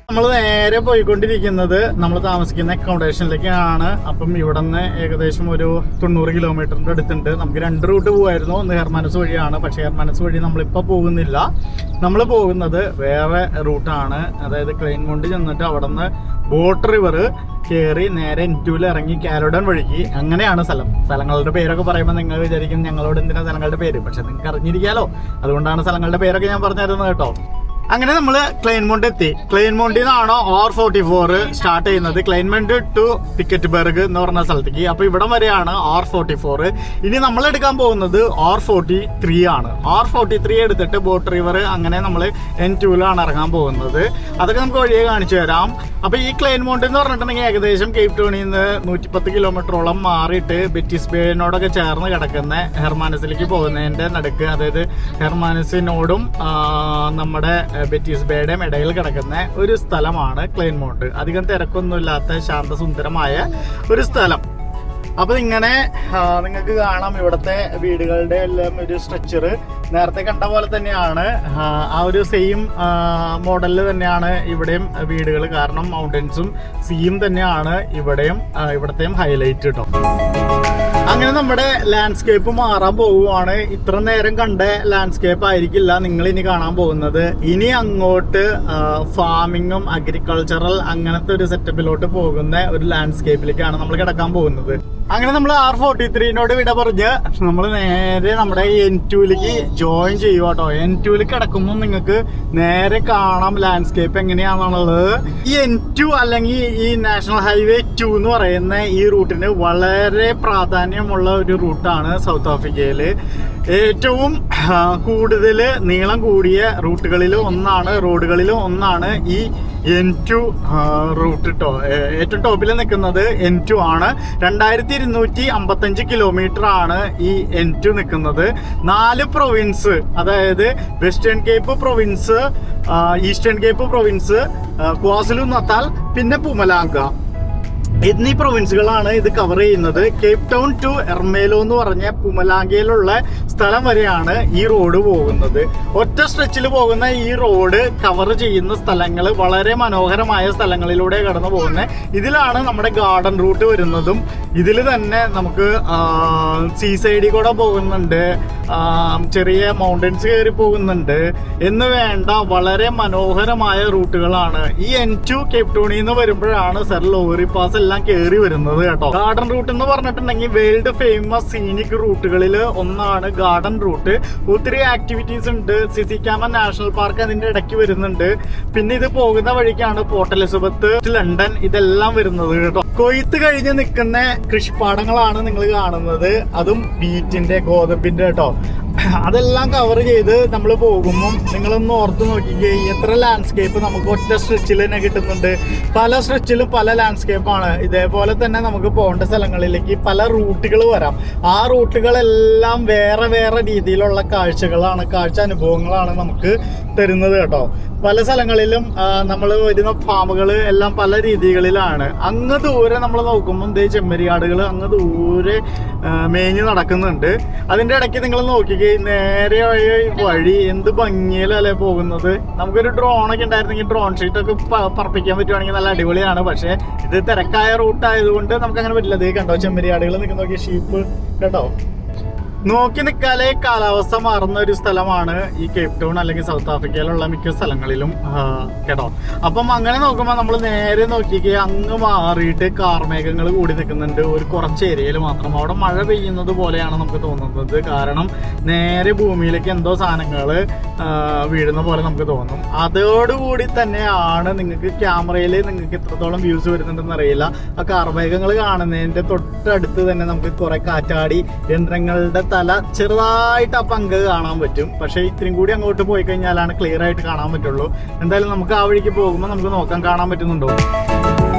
നമ്മൾ നേരെ പോയിക്കൊണ്ടിരിക്കുന്നത് നമ്മൾ താമസിക്കുന്ന അക്കോമഡേഷനിലേക്കാണ്. അപ്പം ഇവിടെ നിന്ന് ഏകദേശം ഒരു 90 കിലോമീറ്ററിൻ്റെ അടുത്തുണ്ട്. നമുക്ക് 2 റൂട്ട് പോകുമായിരുന്നു. ഒന്ന് ഹെർമാനസ് വഴിയാണ്, പക്ഷേ ഹെർമാനസ് വഴി നമ്മളിപ്പോൾ പോകുന്നില്ല. നമ്മൾ പോകുന്നത് വേറെ റൂട്ടാണ്. അതായത് ക്ലെയിൻമോണ്ട് ചെന്നിട്ട് അവിടെ നിന്ന് ബോട്ട് റിവർ കയറി നേരെ N2 ഇറങ്ങി കാരോഡൻ വഴിക്ക്. അങ്ങനെയാണ് സ്ഥലങ്ങളുടെ പേരൊക്കെ പറയുമ്പോൾ നിങ്ങൾ വിചാരിക്കും ഞങ്ങളോട് എന്തിനാ സ്ഥലങ്ങളുടെ പേര്, പക്ഷെ നിങ്ങൾക്ക് അറിഞ്ഞിരിക്കാലോ, അതുകൊണ്ടാണ് സ്ഥലങ്ങളുടെ പേരൊക്കെ ഞാൻ പറഞ്ഞു തരുന്നത് കേട്ടോ. അങ്ങനെ നമ്മൾ ക്ലെയിൻമോണ്ട് എത്തി. ക്ലെയിൻമോണ്ടിൽ നിന്നാണ് R44 സ്റ്റാർട്ട് ചെയ്യുന്നത്, ക്ലെയിൻമോണ്ട് ടു പിക്കറ്റ്ബർഗ് എന്ന് പറഞ്ഞ സ്ഥലത്തേക്ക്. അപ്പോൾ ഇവിടം വരെയാണ് R44. ഇനി നമ്മൾ എടുക്കാൻ പോകുന്നത് R43 ആണ്. R43 എടുത്തിട്ട് ബോട്ട് റിവർ അങ്ങനെ നമ്മൾ N2 ഇറങ്ങാൻ പോകുന്നത്. അതൊക്കെ നമുക്ക് വഴിയെ കാണിച്ചു തരാം. അപ്പോൾ ഈ ക്ലെയിൻമോണ്ട് എന്ന് പറഞ്ഞിട്ടുണ്ടെങ്കിൽ ഏകദേശം കേപ്പ് ടൗണിൽ നിന്ന് 110 കിലോമീറ്ററോളം മാറിയിട്ട് ബെറ്റീസ് ബേയോടൊക്കെ ചേർന്ന് കിടക്കുന്ന ഹെർമാനസിലേക്ക് പോകുന്നതിൻ്റെ നടുക്ക്, അതായത് ഹെർമാനസിനോടും നമ്മുടെ ബെറ്റീസ് ബേയുടെയും ഇടയിൽ കിടക്കുന്ന ഒരു സ്ഥലമാണ് ക്ലെയിൻമോണ്ട്. അധികം തിരക്കൊന്നുമില്ലാത്ത ശാന്തസുന്ദരമായ ഒരു സ്ഥലം. അപ്പോൾ ഇങ്ങനെ നിങ്ങൾക്ക് കാണാം ഇവിടുത്തെ വീടുകളുടെ എല്ലാം ഒരു സ്ട്രക്ചർ നേരത്തെ കണ്ട പോലെ തന്നെയാണ്. ആ ഒരു സെയിം മോഡലിൽ തന്നെയാണ് ഇവിടെയും വീടുകൾ. കാരണം മൗണ്ടൻസും സീയും തന്നെയാണ് ഇവിടത്തെയും ഹൈലൈറ്റ് കേട്ടോ. അങ്ങനെ നമ്മുടെ ലാൻഡ്സ്കേപ്പ് മാറാൻ പോവുകയാണ്. ഇത്ര നേരം കണ്ട ലാൻഡ്സ്കേപ്പ് ആയിരിക്കില്ല നിങ്ങൾ ഇനി കാണാൻ പോകുന്നത്. ഇനി അങ്ങോട്ട് ഫാമിങ്ങും അഗ്രികൾച്ചറൽ അങ്ങനത്തെ ഒരു സെറ്റപ്പിലോട്ട് പോകുന്ന ഒരു ലാൻഡ്സ്കേപ്പിലേക്കാണ് നമ്മൾ കിടക്കാൻ പോകുന്നത്. അങ്ങനെ നമ്മൾ R43 വിട പറഞ്ഞ് നമ്മൾ നേരെ നമ്മുടെ N2 ജോയിൻ ചെയ്യുക കേട്ടോ. N2 കിടക്കുമ്പോൾ നിങ്ങൾക്ക് നേരെ കാണാം ലാൻഡ്സ്കേപ്പ് എങ്ങനെയാണെന്നുള്ളത്. ഈ N2 അല്ലെങ്കിൽ ഈ നാഷണൽ ഹൈവേ 2 എന്ന് പറയുന്ന ഈ റൂട്ടിന് വളരെ പ്രാധാന്യമുള്ള ഒരു റൂട്ടാണ് സൗത്ത് ആഫ്രിക്കയിൽ. ഏറ്റവും കൂടുതൽ നീളം കൂടിയ റോഡുകളിലും ഒന്നാണ് ഈ N2 റൂട്ട് കേട്ടോ. ഏറ്റവും ടോപ്പിൽ നിൽക്കുന്നത് N2 ആണ്. 2255 കിലോമീറ്റർ ആണ് ഈ N2 നിൽക്കുന്നത്. 4 പ്രൊവിൻസ്, അതായത് western cape province, eastern cape province, KwaZulu Natal, പിന്നെ പുമലാങ്ക എന്നീ പ്രൊവിൻസുകളാണ് ഇത് കവർ ചെയ്യുന്നത്. കേപ്പ് ടൗൺ ടു എർമേലോ എന്ന് പറഞ്ഞ പുമലാങ്കയിലുള്ള സ്ഥലം വരെയാണ് ഈ റോഡ് പോകുന്നത്. ഒറ്റ സ്ട്രെച്ചിൽ പോകുന്ന ഈ റോഡ് കവർ ചെയ്യുന്ന സ്ഥലങ്ങൾ വളരെ മനോഹരമായ സ്ഥലങ്ങളിലൂടെ കടന്നു പോകുന്നത്. ഇതിലാണ് നമ്മുടെ ഗാർഡൻ റൂട്ട് വരുന്നതും. ഇതിൽ തന്നെ നമുക്ക് സീസൈഡിൽ കൂടെ പോകുന്നുണ്ട്, ചെറിയ മൗണ്ടൻസ് കയറി പോകുന്നുണ്ട് എന്ന് വേണ്ട വളരെ മനോഹരമായ റൂട്ടുകളാണ്. ഈ N2 കേപ്പ് ടൗണിൽ നിന്ന് വരുമ്പോഴാണ് സർ ലോറി പാസ് എല്ലാം കയറി വരുന്നത് കേട്ടോ. ഗാർഡൻ റൂട്ട് എന്ന് പറഞ്ഞിട്ടുണ്ടെങ്കിൽ വേൾഡ് ഫേമസ് സീനിക് റൂട്ടുകളിൽ ഒന്നാണ് ഗാർഡൻ റൂട്ട്. ഒത്തിരി ആക്ടിവിറ്റീസ് ഉണ്ട്. സിസിക്കാമ നാഷണൽ പാർക്ക് അതിന്റെ ഇടയ്ക്ക് വരുന്നുണ്ട്. പിന്നെ ഇത് പോകുന്ന വഴിക്കാണ് പോർട്ട് എലിസബത്ത്, ലണ്ടൻ ഇതെല്ലാം വരുന്നത് കേട്ടോ. കൊയ്ത്ത് കഴിഞ്ഞ് നിൽക്കുന്ന കൃഷിപ്പാടങ്ങളാണ് നിങ്ങൾ കാണുന്നത്. അതും വീറ്റിന്റെ, ഗോതമ്പിന്റെ കേട്ടോ. അതെല്ലാം കവർ ചെയ്ത് നമ്മൾ പോകുമ്പോൾ നിങ്ങളൊന്ന് ഓർത്ത് നോക്കിക്കേ, എത്ര ലാൻഡ്സ്കേപ്പ് നമുക്ക് ഒറ്റ സ്ട്രെച്ചിൽ തന്നെ കിട്ടുന്നുണ്ട്. പല സ്ട്രെച്ചിലും പല ലാൻഡ്സ്കേപ്പാണ്. ഇതേപോലെ തന്നെ നമുക്ക് പോകേണ്ട സ്ഥലങ്ങളിലേക്ക് പല റൂട്ടുകൾ വരാം. ആ റൂട്ടുകളെല്ലാം വേറെ വേറെ രീതിയിലുള്ള കാഴ്ച അനുഭവങ്ങളാണ് നമുക്ക് തരുന്നത് കേട്ടോ. പല സ്ഥലങ്ങളിലും നമ്മൾ വരുന്ന ഫാമുകൾ എല്ലാം പല രീതികളിലാണ്. അങ്ങ് ദൂരെ നമ്മൾ നോക്കുമ്പോൾ ചെമ്മരിയാടുകൾ അങ്ങ് ദൂരെ മേഞ്ഞ് നടക്കുന്നുണ്ട്. അതിൻ്റെ ഇടയ്ക്ക് നിങ്ങൾ നോക്കിക്കേ, നേരെ വഴി എന്ത് ഭംഗിയിലല്ലേ പോകുന്നത്. നമുക്കൊരു ഡ്രോണൊക്കെ ഉണ്ടായിരുന്നെങ്കിൽ ഡ്രോൺ ഷീറ്റൊക്കെ പറപ്പിക്കാൻ പറ്റുവാണെങ്കിൽ നല്ല അടിപൊളിയാണ്. പക്ഷേ ഇത് തിരക്കായ റൂട്ടായതുകൊണ്ട് നമുക്ക് അങ്ങനെ പറ്റില്ല. ഇത് കണ്ടോ, ചെമ്മരിയാടുകൾ നിൽക്കുന്ന നോക്കിയ ഷീപ്പ് കേട്ടോ. നോക്കി നിൽക്കാലേ കാലാവസ്ഥ മാറുന്ന ഒരു സ്ഥലമാണ് ഈ കേപ്പ് ടൗൺ അല്ലെങ്കിൽ സൗത്ത് ആഫ്രിക്കയിലുള്ള മിക്ക സ്ഥലങ്ങളിലും കേട്ടോ. അപ്പം അങ്ങനെ നോക്കുമ്പോൾ നമ്മൾ നേരെ നോക്കിക്കേ, അങ്ങ് മാറിയിട്ട് കാർമേഘങ്ങൾ കൂടി നിൽക്കുന്നുണ്ട് ഒരു കുറച്ച് ഏരിയയിൽ മാത്രം. അവിടെ മഴ പെയ്യുന്നത് പോലെയാണ് നമുക്ക് തോന്നുന്നത്. കാരണം നേരെ ഭൂമിയിലേക്ക് എന്തോ സാധനങ്ങൾ വീഴുന്ന പോലെ നമുക്ക് തോന്നും. അതോടുകൂടി തന്നെയാണ് നിങ്ങൾക്ക് ക്യാമറയിൽ നിങ്ങൾക്ക് എത്രത്തോളം വ്യൂസ് വരുന്നുണ്ടെന്ന് അറിയില്ല. ആ കാർമേഘങ്ങൾ കാണുന്നതിൻ്റെ തൊട്ടടുത്ത് തന്നെ നമുക്ക് കുറെ കാറ്റാടി യന്ത്രങ്ങളുടെ തല ചെറുതായിട്ട് ആ പങ്ക് കാണാൻ പറ്റും. പക്ഷെ ഇത്രയും കൂടി അങ്ങോട്ട് പോയി കഴിഞ്ഞാലാണ് ക്ലിയർ ആയിട്ട് കാണാൻ പറ്റുള്ളൂ. എന്തായാലും നമുക്ക് ആ വഴിക്ക് പോകുമ്പോൾ നമുക്ക് നോക്കാൻ കാണാൻ പറ്റുന്നുണ്ടോ.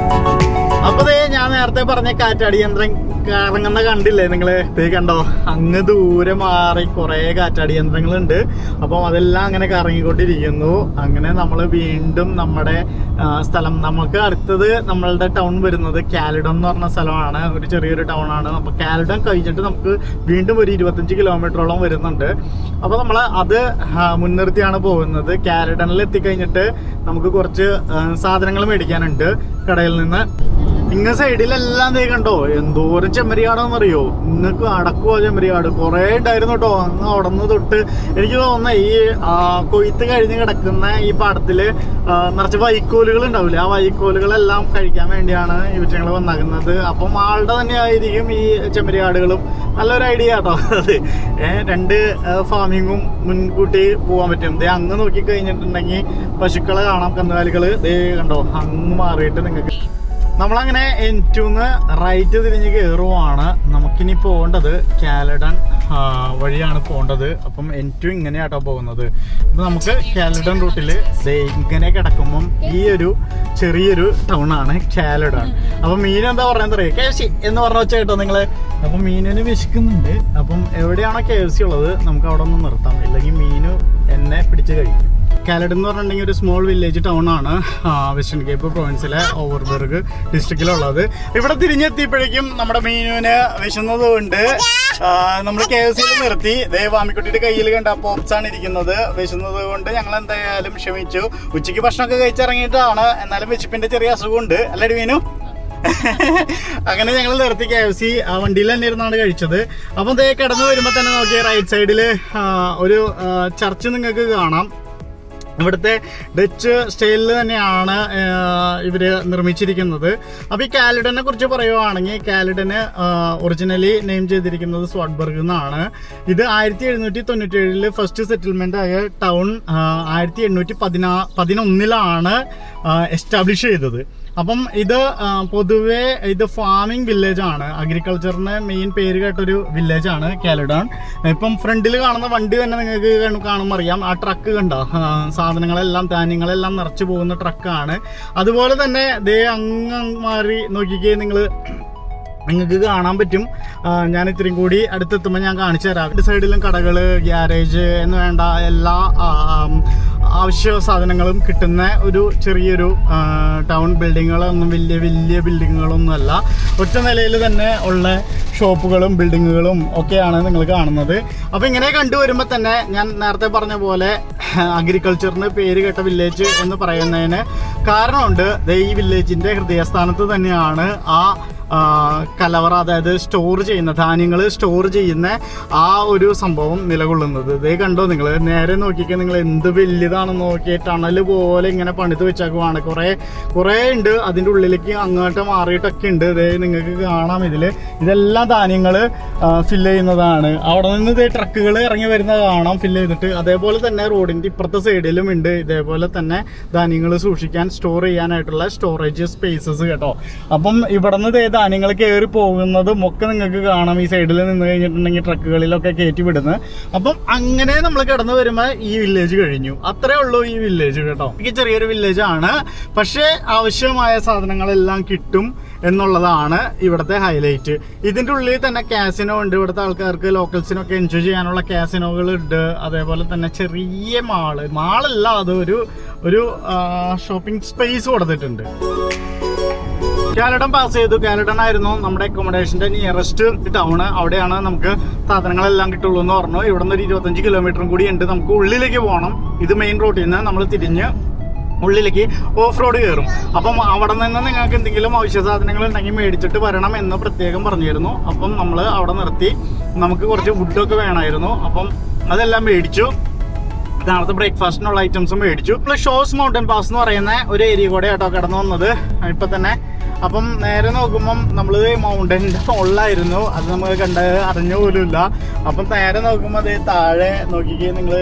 അപ്പൊ ഞാൻ നേരത്തെ പറഞ്ഞ കാറ്റാടി യന്ത്രം കറങ്ങുന്ന കണ്ടില്ലേ നിങ്ങള്? കണ്ടോ, അങ്ങ് ദൂരെ മാറി കുറെ കാറ്റാടി യന്ത്രങ്ങളുണ്ട്. അപ്പം അതെല്ലാം അങ്ങനെ കറങ്ങിക്കൊണ്ടിരിക്കുന്നു. അങ്ങനെ നമ്മൾ വീണ്ടും നമ്മുടെ സ്ഥലം, നമുക്ക് അടുത്തത് നമ്മളുടെ ടൗൺ വരുന്നത് കാലിഡൺ എന്ന് പറഞ്ഞ സ്ഥലമാണ്. ഒരു ചെറിയൊരു ടൗൺ ആണ്. അപ്പൊ കാലിഡൺ കഴിഞ്ഞിട്ട് നമുക്ക് വീണ്ടും ഒരു 25 കിലോമീറ്ററോളം വരുന്നുണ്ട്. അപ്പൊ നമ്മൾ അത് മുൻനിർത്തിയാണ് പോകുന്നത്. കാലിഡണിൽ എത്തിക്കഴിഞ്ഞിട്ട് നമുക്ക് കുറച്ച് സാധനങ്ങൾ മേടിക്കാനുണ്ട് കടയിൽ നിന്ന്. ഇങ്ങ സൈഡിലെല്ലാം കണ്ടോ എന്തോരം ചെമ്മരിയാടാന്നറിയോ? നിങ്ങൾക്ക് അടക്കുവോ ചെമ്മരിയാട്? കുറെ ഉണ്ടായിരുന്നു കേട്ടോ. അങ്ങ് അവിടെ നിന്ന് തൊട്ട് എനിക്ക് തോന്നുന്ന ഈ കൊയ്ത്ത് കഴിഞ്ഞ് കിടക്കുന്ന ഈ പാടത്തില് നിറച്ച് വൈക്കോലുകൾ ഉണ്ടാവില്ലേ, ആ വൈക്കോലുകളെല്ലാം കഴിക്കാൻ വേണ്ടിയാണ് ഇവറ്റങ്ങൾ വന്നാകുന്നത്. അപ്പം ആളുടെ തന്നെ ആയിരിക്കും ഈ ചെമ്മരിയാടുകളും. നല്ലൊരു ഐഡിയ കേട്ടോ അത്. 2 ഫാമിങ്ങും മുൻകൂട്ടി പോകാൻ പറ്റും. അങ്ങ് നോക്കി കഴിഞ്ഞിട്ടുണ്ടെങ്കിൽ പശുക്കളെ കാണാം, കന്നുകാലികള്. കണ്ടോ അങ്ങ് മാറിയിട്ട് നിങ്ങൾക്ക് നമ്മളങ്ങനെ N2 റൈറ്റ് തിരിഞ്ഞ് കയറുവാണ്. നമുക്കിനി പോകേണ്ടത് കാലിഡൺ വഴിയാണ് പോകേണ്ടത്. അപ്പം N2 ഇങ്ങനെയാട്ടോ പോകുന്നത്. അപ്പം നമുക്ക് കാലിഡൺ റൂട്ടിൽ ഇങ്ങനെ കിടക്കുമ്പം ഈ ഒരു ചെറിയൊരു ടൗണാണ് കാലിഡൺ. അപ്പം മീൻ എന്താ പറയുന്നത് അറിയാം, KFC എന്ന് പറഞ്ഞ വെച്ചാൽ കേട്ടോ നിങ്ങള്. അപ്പം മീനിന് വിശക്കുന്നുണ്ട്. അപ്പം എവിടെയാണോ KFC ഉള്ളത് നമുക്ക് അവിടെ ഒന്ന് നിർത്താം, ഇല്ലെങ്കിൽ മീന് എന്നെ പിടിച്ച് കഴിക്കും. കാലിഡൺ എന്ന് പറഞ്ഞിട്ടുണ്ടെങ്കിൽ ഒരു സ്മോൾ വില്ലേജ് ടൗൺ ആണ്, വെസ്റ്റേൺ കേപ്പ് പ്രൊവിൻസിലെ ഓവർബർഗ് ഡിസ്ട്രിക്റ്റിലുള്ളത്. ഇവിടെ തിരിഞ്ഞെത്തിയപ്പോഴേക്കും നമ്മുടെ മീനുവിന് വിശന്നത് കൊണ്ട് നമ്മൾ KFCയിൽ നിർത്തി. വാമിക്കുട്ടിയുടെ കയ്യിൽ കണ്ട പോപ്സ് ആണ് ഇരിക്കുന്നത്. വിശന്നത് കൊണ്ട് ഞങ്ങൾ എന്തായാലും ക്ഷമിച്ചു. ഉച്ചയ്ക്ക് ഭക്ഷണമൊക്കെ കഴിച്ചിറങ്ങിയിട്ടാണ്, എന്നാലും വിശപ്പിന്റെ ചെറിയ അസുഖമുണ്ട് അല്ലേ മീനു? അങ്ങനെ ഞങ്ങൾ നിർത്തി KFC വണ്ടിയിൽ തന്നെ ഇരുന്നാണ് കഴിച്ചത്. അപ്പം കിടന്നു വരുമ്പോൾ തന്നെ നോക്കിയ റൈറ്റ് സൈഡിൽ ഒരു ചർച്ച് നിങ്ങൾക്ക് കാണാം. ഇവിടുത്തെ ഡച്ച് സ്റ്റൈലിൽ തന്നെയാണ് ഇവര് നിർമ്മിച്ചിരിക്കുന്നത്. അപ്പോൾ ഈ കാലിഡനെ കുറിച്ച് പറയുവാണെങ്കിൽ കാലിഡന് ഒറിജിനലി നെയിം ചെയ്തിരിക്കുന്നത് സ്വാഡ്ബർഗ് എന്നാണ്. ഇത് 1797 ഫസ്റ്റ് സെറ്റിൽമെന്റ് ആയ ടൗൺ 1811 എസ്റ്റാബ്ലിഷ് ചെയ്തത്. അപ്പം ഇത് പൊതുവെ ഇത് ഫാമിംഗ് വില്ലേജ് ആണ്, അഗ്രികൾച്ചറിന് മെയിൻ പേര് കേട്ടൊരു വില്ലേജ് ആണ് കാലിഡൺ. ഇപ്പം ഫ്രണ്ടിൽ കാണുന്ന വണ്ടി തന്നെ നിങ്ങൾക്ക് കാണുമ്പോൾ അറിയാം, ആ ട്രക്ക് കണ്ടോ, സാധനങ്ങളെല്ലാം ധാന്യങ്ങളെല്ലാം നിറച്ചു പോകുന്ന ട്രക്കാണ്. അതുപോലെ തന്നെ അങ്ങ് മാറി നോക്കിക്കേ നിങ്ങൾക്ക് കാണാൻ പറ്റും. ഞാൻ ഇത്രയും കൂടി അടുത്തെത്തുമ്പോൾ ഞാൻ കാണിച്ചു തരാം. രണ്ട് സൈഡിലും കടകൾ, ഗ്യാരേജ് എന്ന് വേണ്ട എല്ലാ ആവശ്യ സാധനങ്ങളും കിട്ടുന്ന ഒരു ചെറിയൊരു ടൗൺ. ബിൽഡിങ്ങുകളൊന്നും വലിയ ബിൽഡിങ്ങുകളൊന്നുമല്ല, ഒറ്റ നിലയിൽ തന്നെ ഉള്ള ഷോപ്പുകളും ബിൽഡിങ്ങുകളും ഒക്കെയാണ് നിങ്ങൾ കാണുന്നത്. അപ്പോൾ ഇങ്ങനെ കണ്ടുവരുമ്പോൾ തന്നെ ഞാൻ നേരത്തെ പറഞ്ഞ പോലെ അഗ്രികൾച്ചറിന് പേര് കേട്ട വില്ലേജ് എന്ന് പറയുന്നതിന് കാരണമുണ്ട്. ഈ വില്ലേജിൻ്റെ ഹൃദയസ്ഥാനത്ത് തന്നെയാണ് ആ കലവറ, അതായത് സ്റ്റോർ ചെയ്യുന്ന ധാന്യങ്ങൾ സ്റ്റോർ ചെയ്യുന്ന ആ ഒരു സംഭവം നിലകൊള്ളുന്നത്. ഇതേ കണ്ടോ നിങ്ങൾ? നേരെ നോക്കിക്കാൻ നിങ്ങൾ എന്ത് വലിയതാണെന്ന് നോക്കി, ടണൽ പോലെ ഇങ്ങനെ പണിത് വെച്ചേക്കുവാണ്. കുറേ ഉണ്ട് അതിൻ്റെ ഉള്ളിലേക്ക് അങ്ങോട്ട് മാറിയിട്ടൊക്കെ ഉണ്ട്. ഇതേ നിങ്ങൾക്ക് കാണാം. ഇതെല്ലാം ധാന്യങ്ങൾ ഫില്ല് ചെയ്യുന്നതാണ്. അവിടെ നിന്ന് ഇതേ ട്രക്കുകൾ ഇറങ്ങി വരുന്നത് കാണാം ഫില്ല് ചെയ്തിട്ട്. അതേപോലെ തന്നെ റോഡിൻ്റെ ഇപ്പുറത്തെ സൈഡിലും ഉണ്ട് ഇതേപോലെ തന്നെ ധാന്യങ്ങൾ സൂക്ഷിക്കാൻ സ്റ്റോർ ചെയ്യാനായിട്ടുള്ള സ്റ്റോറേജ് സ്പേസസ് കേട്ടോ. അപ്പം ഇവിടെ നിന്ന് ധാന്യങ്ങൾ കയറി പോകുന്നതും ഒക്കെ നിങ്ങൾക്ക് കാണാം. ഈ സൈഡിൽ നിന്ന് കഴിഞ്ഞിട്ടുണ്ടെങ്കിൽ ട്രക്കുകളിലൊക്കെ കയറ്റി വിടുന്നത്. അപ്പം അങ്ങനെ നമ്മൾ കിടന്നു വരുമ്പോൾ ഈ വില്ലേജ് കഴിഞ്ഞു. അത്രേ ഉള്ളൂ ഈ വില്ലേജ് കേട്ടോ. എനിക്ക് ചെറിയൊരു വില്ലേജ് ആണ്, പക്ഷേ ആവശ്യമായ സാധനങ്ങളെല്ലാം കിട്ടും എന്നുള്ളതാണ് ഇവിടുത്തെ ഹൈലൈറ്റ്. ഇതിൻ്റെ ഉള്ളിൽ തന്നെ കാസിനോ ഉണ്ട്. ഇവിടുത്തെ ആൾക്കാർക്ക് ലോക്കൽസിനൊക്കെ എൻജോയ് ചെയ്യാനുള്ള കാസിനോകൾ ഉണ്ട്. അതേപോലെ തന്നെ ചെറിയ മാളല്ല, അത് ഒരു ഷോപ്പിംഗ് സ്പേസ് കൊടുത്തിട്ടുണ്ട്. കാലിഡൺ പാസ് ചെയ്തു. കാലിഡൺ ആയിരുന്നു നമ്മുടെ അക്കോമഡേഷൻ്റെ നിയറസ്റ്റ് ടൗൺ. അവിടെയാണ് നമുക്ക് സാധനങ്ങളെല്ലാം കിട്ടുള്ളൂ എന്ന് പറഞ്ഞു. ഇവിടെ നിന്ന് ഒരു 25 കിലോമീറ്ററും കൂടി ഉണ്ട്. നമുക്ക് ഉള്ളിലേക്ക് പോകണം. ഇത് മെയിൻ റോഡിൽ നിന്ന് നമ്മൾ തിരിഞ്ഞ് ഉള്ളിലേക്ക് ഓഫ് റോഡ് കയറും. അപ്പം അവിടെ നിന്ന് നിങ്ങൾക്ക് എന്തെങ്കിലും അവശ്യ സാധനങ്ങൾ ഉണ്ടെങ്കിൽ മേടിച്ചിട്ട് വരണം എന്ന് പ്രത്യേകം പറഞ്ഞിരുന്നു. അപ്പം നമ്മൾ അവിടെ നിർത്തി. നമുക്ക് കുറച്ച് ഫുഡൊക്കെ വേണമായിരുന്നു. അപ്പം അതെല്ലാം മേടിച്ചു. നാളത്തെ ബ്രേക്ക്ഫാസ്റ്റിനുള്ള ഐറ്റംസും മേടിച്ചു. ഷോസ് മൗണ്ടൻ പാസ് എന്ന് പറയുന്ന ഒരു ഏരിയ കൂടെ കേട്ടോ കടന്നു വന്നത് ഇപ്പം തന്നെ. അപ്പം നേരെ നോക്കുമ്പം നമ്മൾ മൗണ്ടൻ്റെ മുകളിലായിരുന്നു. അത് നമ്മൾ അറിഞ്ഞ പോലും ഇല്ല. അപ്പം നേരെ നോക്കുമ്പോൾ അതേ താഴെ നോക്കിക്കേ നിങ്ങൾ,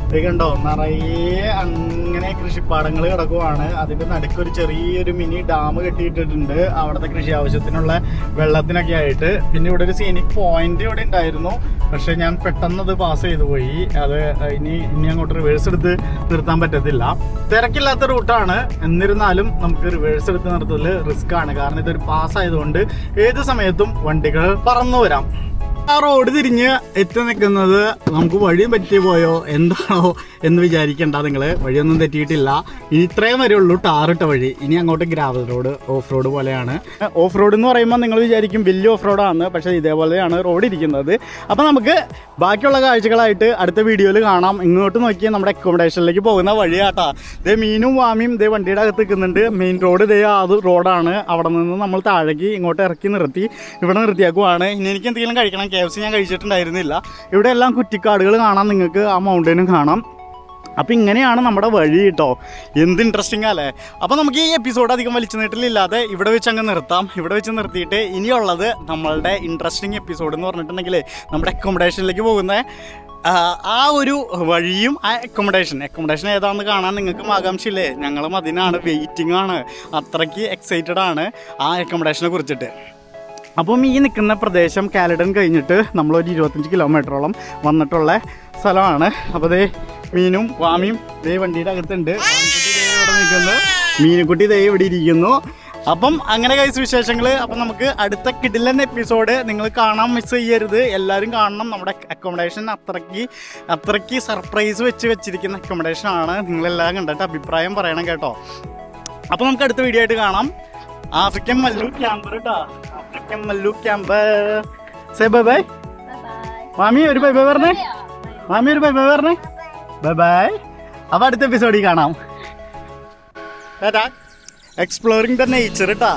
ഇത് കണ്ടോ, നിറയെ അങ്ങനെ കൃഷിപ്പാടങ്ങൾ കിടക്കുവാണ്. അതിന്റെ നടുക്ക് ഒരു ചെറിയൊരു മിനി ഡാം കെട്ടിയിട്ടിട്ടുണ്ട് അവിടുത്തെ കൃഷി ആവശ്യത്തിനുള്ള വെള്ളത്തിനൊക്കെ ആയിട്ട്. പിന്നെ ഇവിടെ ഒരു സീനിക് പോയിന്റ് ഇവിടെ ഉണ്ടായിരുന്നു, പക്ഷെ ഞാൻ പെട്ടെന്ന് അത് പാസ് ചെയ്തു പോയി. അത് ഇനി അങ്ങോട്ട് റിവേഴ്സ് എടുത്ത് നിർത്താൻ പറ്റത്തില്ല. തിരക്കില്ലാത്ത റൂട്ടാണ്, എന്നിരുന്നാലും നമുക്ക് റിവേഴ്സ് എടുത്ത് നിർത്തൽ റിസ്ക് ആണ്. കാരണം ഇതൊരു പാസ് ആയതുകൊണ്ട് ഏത് സമയത്തും വണ്ടികൾ പറന്നു വരാം. ആ റോഡ് തിരിഞ്ഞ് എത്തി നിൽക്കുന്നത് നമുക്ക് വഴി പറ്റി പോയോ എന്താണോ എന്ന് വിചാരിക്കേണ്ട നിങ്ങൾ. വഴിയൊന്നും തെറ്റിയിട്ടില്ല. ഇനി ഇത്രയും വരെ ഉള്ളൂ ടാറിട്ട വഴി. ഇനി അങ്ങോട്ട് ഗ്രാവൽ റോഡ്, ഓഫ് റോഡ് പോലെയാണ്. ഓഫ് റോഡ് എന്ന് പറയുമ്പോൾ നിങ്ങൾ വിചാരിക്കും വലിയ ഓഫ് റോഡാണ്, പക്ഷേ ഇതേപോലെയാണ് റോഡ് ഇരിക്കുന്നത്. അപ്പോൾ നമുക്ക് ബാക്കിയുള്ള കാഴ്ചകളായിട്ട് അടുത്ത വീഡിയോയിൽ കാണാം. ഇങ്ങോട്ട് നോക്കിയാൽ നമ്മുടെ അക്കോമഡേഷനിലേക്ക് പോകുന്ന വഴിയാട്ടാ. ദേ മീനും വാമിയും ദേ വണ്ടിയുടെ അകത്ത് നിൽക്കുന്നുണ്ട്. മെയിൻ റോഡ് ദേ അത് റോഡാണ്. അവിടെ നിന്ന് നമ്മൾ താഴേക്ക് ഇങ്ങോട്ട് ഇറക്കി നിർത്തി ഇവിടെ നിർത്തിയാക്കുവാണ്. ഇനി എനിക്ക് എന്തെങ്കിലും കഴിക്കണം. KFC ഞാൻ കഴിച്ചിട്ടുണ്ടായിരുന്നില്ല. ഇവിടെ എല്ലാം കുറ്റിക്കാടുകൾ കാണാം, നിങ്ങൾക്ക് ആ മൗണ്ടനും കാണാം. അപ്പോൾ ഇങ്ങനെയാണ് നമ്മുടെ വഴി കേട്ടോ. എന്ത് ഇൻട്രസ്റ്റിംഗ് അല്ലേ. അപ്പോൾ നമുക്ക് ഈ എപ്പിസോഡ് അധികം വലിച്ചു നീട്ടലില്ലാതെ ഇവിടെ വെച്ച് അങ്ങ് നിർത്താം. ഇവിടെ വെച്ച് നിർത്തിയിട്ട് ഇനിയുള്ളത് നമ്മളുടെ ഇൻട്രസ്റ്റിംഗ് എപ്പിസോഡ് എന്ന് പറഞ്ഞിട്ടുണ്ടെങ്കിൽ നമ്മുടെ അക്കോമഡേഷനിലേക്ക് പോകുന്ന ആ ഒരു വഴിയും ആ അക്കോമഡേഷൻ ഏതാണെന്ന് കാണാൻ നിങ്ങൾക്കും ആകാംക്ഷയില്ലേ. ഞങ്ങളും അതിനാണ് വെയിറ്റിംഗ് ആണ്, അത്രയ്ക്ക് എക്സൈറ്റഡ് ആണ് ആ അക്കോമഡേഷനെ കുറിച്ചിട്ട്. അപ്പം ഈ നിൽക്കുന്ന പ്രദേശം കാലിഡൻ കഴിഞ്ഞിട്ട് നമ്മളൊരു 25 കിലോമീറ്ററോളം വന്നിട്ടുള്ള സ്ഥലമാണ്. അപ്പോൾ ദേ മീനും വാമിയും ദേ വണ്ടിയുടെ അകത്തുണ്ട്. ഇവിടെ നിൽക്കുന്നു, മീനുകുട്ടി ദേ ഇവിടെ ഇരിക്കുന്നു. അപ്പം അങ്ങനെ കഴിച്ച വിശേഷങ്ങൾ. അപ്പം നമുക്ക് അടുത്ത കിടിലൻ എപ്പിസോഡ് നിങ്ങൾ കാണാൻ മിസ് ചെയ്യരുത്. എല്ലാവരും കാണണം. നമ്മുടെ അക്കോമഡേഷൻ അത്രയ്ക്ക് സർപ്രൈസ് വെച്ചിരിക്കുന്ന അക്കോമഡേഷൻ ആണ്. നിങ്ങളെല്ലാം കണ്ടിട്ട് അഭിപ്രായം പറയണം കേട്ടോ. അപ്പോൾ നമുക്ക് അടുത്ത വീഡിയോ ആയിട്ട് കാണാം. ആഫ്രിക്കൻ മല്ലു ക്യാമ്പർ കേട്ടോ. African Mallu camper. Say bye bye. മാമി ഒരു ബൈ ബൈ പറഞ്ഞേ. മാമി ഒരു ബൈ ബൈ പറഞ്ഞേ. Bye bye. അപ്പോൾ അടുത്ത എപ്പിസോഡിൽ കാണാം. എക്സ്പ്ലോറിംഗ് ദ നേച്ചർ കേട്ടാ.